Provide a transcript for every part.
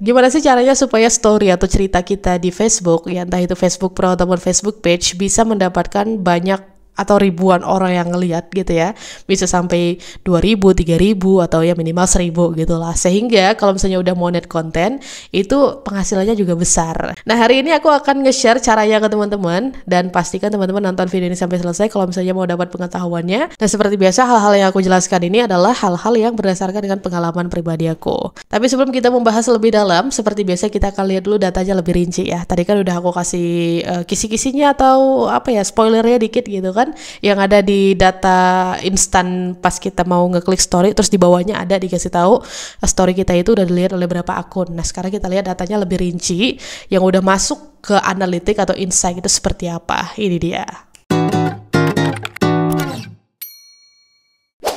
Gimana sih caranya supaya story atau cerita kita di Facebook, ya entah itu Facebook Pro ataupun Facebook Page, bisa mendapatkan banyak atau ribuan orang yang ngelihat gitu ya, bisa sampai 2.000, 3.000 atau ya minimal 1.000 gitu lah, sehingga kalau misalnya udah monet konten itu penghasilannya juga besar. Nah hari ini aku akan nge-share caranya ke teman-teman, dan pastikan teman-teman nonton video ini sampai selesai kalau misalnya mau dapat pengetahuannya. Dan seperti biasa, hal-hal yang aku jelaskan ini adalah hal-hal yang berdasarkan dengan pengalaman pribadi aku. Tapi sebelum kita membahas lebih dalam, seperti biasa kita akan lihat dulu datanya lebih rinci ya. Tadi kan udah aku kasih kisi-kisinya atau apa ya, spoilernya dikit gitu kan, yang ada di data instan pas kita mau ngeklik story, terus di bawahnya ada dikasih tahu story kita itu udah dilihat oleh berapa akun. Nah sekarang kita lihat datanya lebih rinci yang udah masuk ke analitik atau insight itu seperti apa. Ini dia.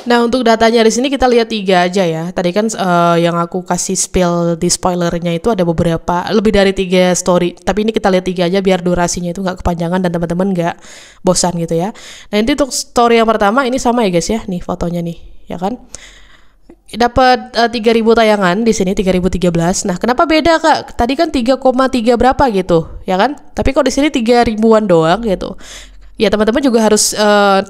Nah untuk datanya di sini kita lihat 3 aja ya. Tadi kan yang aku kasih spill di spoilernya itu ada beberapa, lebih dari 3 story. Tapi ini kita lihat 3 aja biar durasinya itu nggak kepanjangan dan teman-teman nggak bosan gitu ya. Nah ini untuk story yang pertama ini sama ya guys ya. Nih fotonya nih, ya kan? Dapat 3.000 tayangan di sini 3.013. Nah kenapa beda kak? Tadi kan 3,3 berapa gitu, ya kan? Tapi kok di sini 3.000-an doang gitu. Ya teman-teman juga harus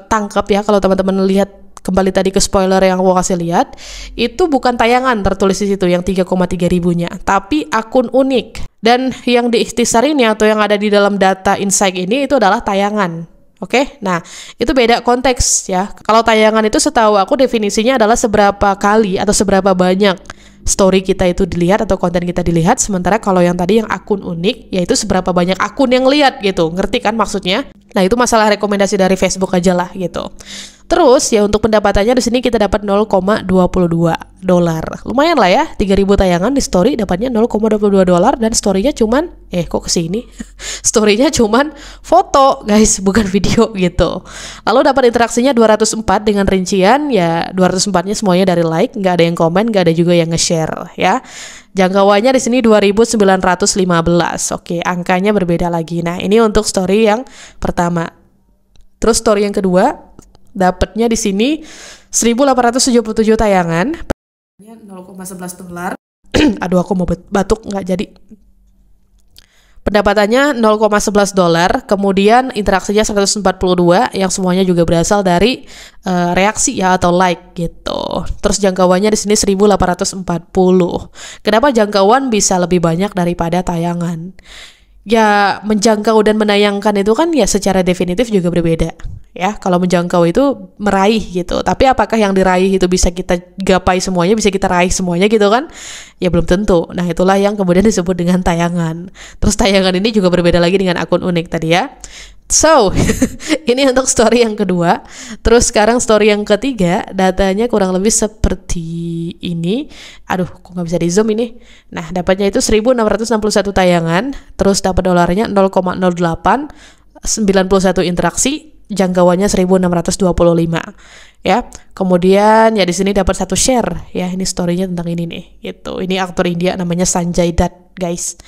tangkap ya, kalau teman-teman lihat kembali tadi ke spoiler yang aku kasih lihat, itu bukan tayangan tertulis di situ yang 3,3 ribunya, tapi akun unik. Dan yang di ikhtisar ini atau yang ada di dalam data insight ini itu adalah tayangan. Oke, nah itu beda konteks ya. Kalau tayangan itu setahu aku definisinya adalah seberapa kali atau seberapa banyak story kita itu dilihat atau konten kita dilihat. Sementara kalau yang tadi yang akun unik, yaitu seberapa banyak akun yang lihat gitu. Ngerti kan maksudnya? Nah itu masalah rekomendasi dari Facebook aja lah gitu. Terus ya untuk pendapatannya di sini kita dapat 0,22 dolar. Lumayan lah ya, 3.000 tayangan di story dapatnya 0,22 dolar, dan storynya cuman kok kesini? Storynya cuman foto guys, bukan video gitu. Lalu dapat interaksinya 204 dengan rincian ya 204-nya semuanya dari like, nggak ada yang komen, nggak ada juga yang nge-share ya. Jangkauannya di sini 2.915. Oke, angkanya berbeda lagi. Nah, ini untuk story yang pertama. Terus story yang kedua dapatnya di sini 1.877 tayangan. 0,11 dolar. Aduh, aku mau batuk nggak jadi. Pendapatannya 0,11 dolar, kemudian interaksinya 142 yang semuanya juga berasal dari reaksi ya atau like gitu. Terus jangkauannya di sini 1.840. Kenapa jangkauan bisa lebih banyak daripada tayangan? Ya menjangkau dan menayangkan itu kan ya secara definitif juga berbeda. Ya, kalau menjangkau itu meraih gitu. Tapi apakah yang diraih itu bisa kita gapai semuanya, bisa kita raih semuanya gitu kan? Ya belum tentu. Nah, itulah yang kemudian disebut dengan tayangan. Terus tayangan ini juga berbeda lagi dengan akun unik tadi ya. So, ini untuk story yang kedua. Terus sekarang story yang ketiga, datanya kurang lebih seperti ini. Aduh, kok nggak bisa di zoom ini. Nah, dapatnya itu 1.661 tayangan. Terus dapat dolarnya 0,08, 91 interaksi. Jangkauannya 1.625 ya. Kemudian ya di sini dapat 1 share ya. Ini storynya tentang ini nih gitu. Ini aktor India namanya Sanjay Dutt guys.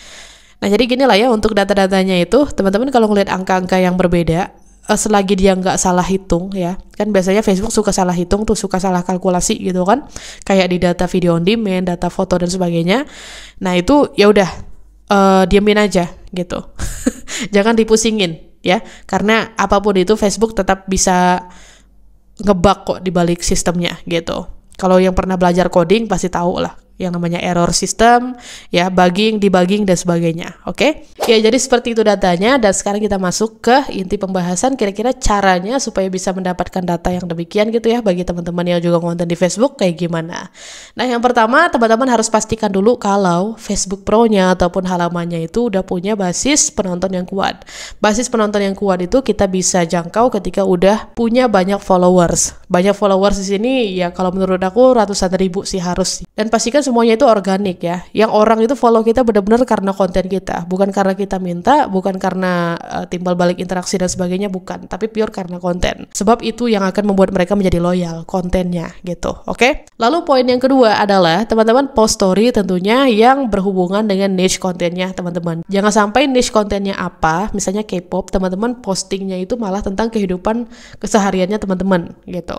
Nah jadi gini lah ya untuk data-datanya itu, teman-teman kalau ngeliat angka-angka yang berbeda, selagi dia nggak salah hitung ya, kan biasanya Facebook suka salah hitung tuh, suka salah kalkulasi gitu kan, kayak di data video on demand, data foto dan sebagainya. Nah itu ya udah diamin aja gitu. Jangan dipusingin ya, karena apapun itu Facebook tetap bisa ngebug kok di balik sistemnya gitu. Kalau yang pernah belajar coding pasti tahu lah yang namanya error system, ya bugging, debugging dan sebagainya. Oke? Ya jadi seperti itu datanya, dan sekarang kita masuk ke inti pembahasan kira-kira caranya supaya bisa mendapatkan data yang demikian gitu ya bagi teman-teman yang juga konten di Facebook kayak gimana. Nah, yang pertama teman-teman harus pastikan dulu kalau Facebook Pro-nya ataupun halamannya itu udah punya basis penonton yang kuat. Basis penonton yang kuat itu kita bisa jangkau ketika udah punya banyak followers. Banyak followers di sini ya kalau menurut aku ratusan ribu sih harus. Dan pastikan semuanya itu organik ya. Yang orang itu follow kita benar-benar karena konten kita, bukan karena kita minta, bukan karena timbal balik interaksi dan sebagainya, bukan, tapi pure karena konten. Sebab itu yang akan membuat mereka menjadi loyal, kontennya gitu. Oke? Lalu poin yang kedua adalah teman-teman post story tentunya yang berhubungan dengan niche kontennya teman-teman. Jangan sampai niche kontennya apa, misalnya K-pop, teman-teman postingnya itu malah tentang kehidupan kesehariannya teman-teman gitu.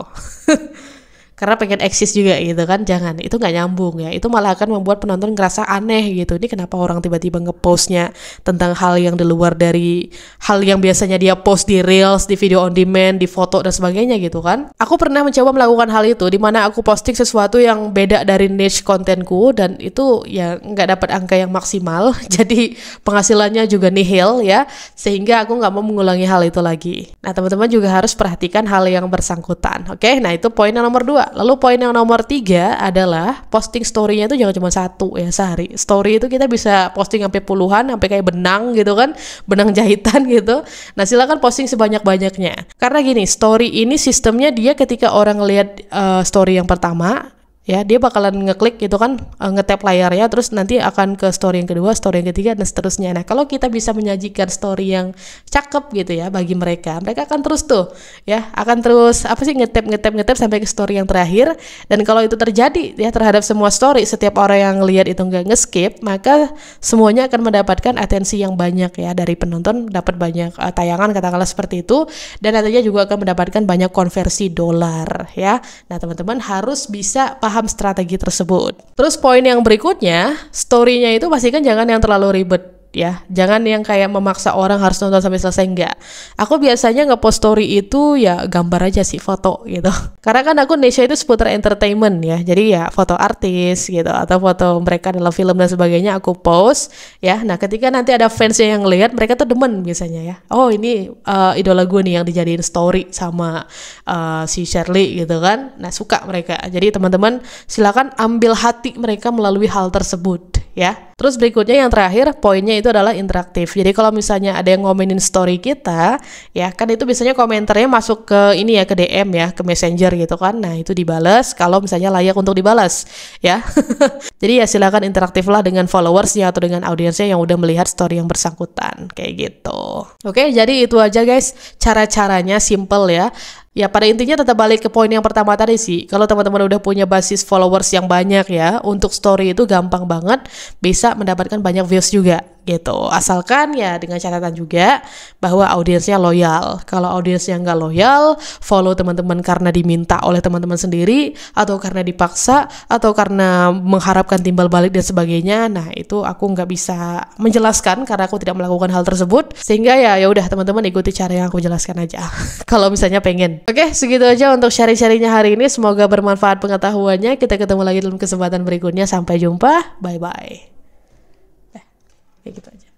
karena pengen eksis juga gitu kan. Jangan, itu nggak nyambung ya, itu malah akan membuat penonton ngerasa aneh gitu. Ini kenapa orang tiba-tiba ngepostnya tentang hal yang di luar dari hal yang biasanya dia post di reels, di video on demand, di foto dan sebagainya gitu kan. Aku pernah mencoba melakukan hal itu, dimana aku posting sesuatu yang beda dari niche kontenku, dan itu ya nggak dapat angka yang maksimal jadi penghasilannya juga nihil ya, sehingga aku nggak mau mengulangi hal itu lagi. Nah teman-teman juga harus perhatikan hal yang bersangkutan. Oke, nah itu poin yang nomor 2. Lalu poin yang nomor 3 adalah posting story-nya itu jangan cuma satu ya sehari. Story itu kita bisa posting sampai puluhan, sampai kayak benang gitu kan, benang jahitan gitu. Nah silakan posting sebanyak-banyaknya, karena gini, story ini sistemnya dia ketika orang lihat story yang pertama ya, dia bakalan ngeklik gitu kan, ngetap layarnya, terus nanti akan ke story yang kedua, story yang ketiga, dan seterusnya. Nah kalau kita bisa menyajikan story yang cakep gitu ya bagi mereka, mereka akan terus tuh ya, akan terus ngetap sampai ke story yang terakhir. Dan kalau itu terjadi ya terhadap semua story, setiap orang yang lihat itu nggak nge-skip, maka semuanya akan mendapatkan atensi yang banyak ya dari penonton, dapat banyak tayangan katakanlah seperti itu, dan nantinya juga akan mendapatkan banyak konversi dolar ya. Nah teman-teman harus bisa paham strategi tersebut. Terus poin yang berikutnya, story-nya itu pastikan jangan yang terlalu ribet ya, jangan yang kayak memaksa orang harus nonton sampai selesai, enggak. Aku biasanya nge-post story itu ya gambar aja sih, foto gitu. Karena kan aku niche itu seputar entertainment ya, jadi ya foto artis gitu atau foto mereka dalam film dan sebagainya aku post ya. Nah ketika nanti ada fansnya yang lihat, mereka tuh demen biasanya ya, oh ini idola gue nih yang dijadiin story sama si Shirley gitu kan. Nah suka mereka, jadi teman-teman silakan ambil hati mereka melalui hal tersebut ya. Terus berikutnya yang terakhir poinnya itu adalah interaktif. Jadi kalau misalnya ada yang ngomenin story kita ya kan, itu biasanya komentarnya masuk ke ini ya, ke DM ya, ke Messenger gitu kan. Nah itu dibalas kalau misalnya layak untuk dibalas ya. Jadi ya silakan interaktif lah dengan followersnya atau dengan audiensnya yang udah melihat story yang bersangkutan kayak gitu. Oke, jadi itu aja guys, cara-caranya simple ya. Ya pada intinya tetap balik ke poin yang pertama tadi sih. Kalau teman-teman udah punya basis followers yang banyak ya, untuk story itu gampang banget bisa mendapatkan banyak views juga gitu. Asalkan ya dengan catatan juga bahwa audiensnya loyal. Kalau audiensnya nggak loyal, follow teman-teman karena diminta oleh teman-teman sendiri, atau karena dipaksa, atau karena mengharapkan timbal balik dan sebagainya. Nah itu aku nggak bisa menjelaskan karena aku tidak melakukan hal tersebut. Sehingga ya udah teman-teman ikuti cara yang aku jelaskan aja. Kalau misalnya pengen. Oke, segitu aja untuk sharing-sharingnya hari ini. Semoga bermanfaat pengetahuannya. Kita ketemu lagi dalam kesempatan berikutnya. Sampai jumpa. Bye-bye. Kayak gitu aja.